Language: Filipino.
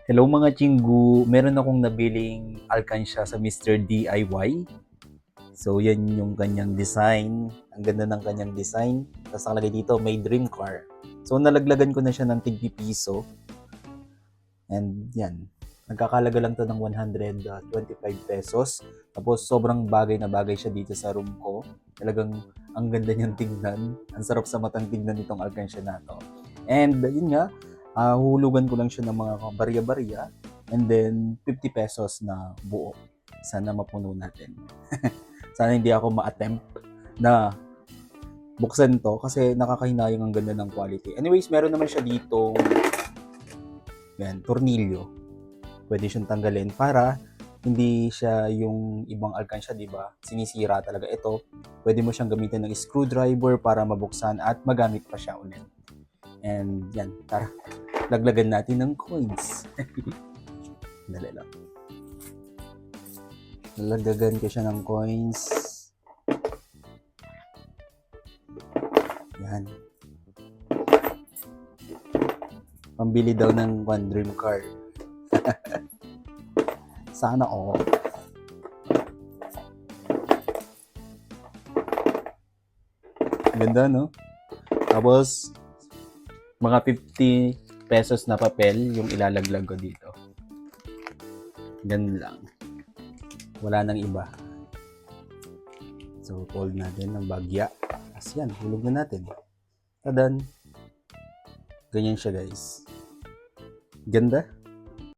Hello mga chinggu, meron akong nabiling alkansya sa Mr. DIY. So yan yung kanyang design. Ang ganda ng kanyang design. Tapos nakalagay dito, may dream car. So nalaglagan ko na siya ng tigpi piso. And yan, nagkakalaga lang to ng 125 pesos. Tapos sobrang bagay na bagay siya dito sa room ko. Talagang ang ganda niyang tignan. Ang sarap sa matang tignan nitong alkansya na to. And yun nga, hulugan ko lang siya ng mga barya-barya. And then 50 pesos na buo. Sana mapuno natin. Sana hindi ako ma-attempt na buksan to kasi nakakahinayang ang ganda ng quality. Anyways, meron naman siya dito yan, tornilyo. Pwede siyang tanggalin para hindi siya yung ibang alkansya, di ba? Sinisira talaga. Ito, pwede mo siyang gamitin ng screwdriver para mabuksan at magamit pa siya ulit. And yan, tara, laglagan natin ng coins. Dali lang. Laglagan ko siya ng coins. Yan. Pambili daw ng one dream car. Sana all. Ganda, no? Tapos, mga 50 pesos na papel yung ilalaglag ko dito. Ganun lang. Wala nang iba. So, fold natin ng bagya. As yan, hulog na natin. Tadan. Ganyan siya, guys. Ganda.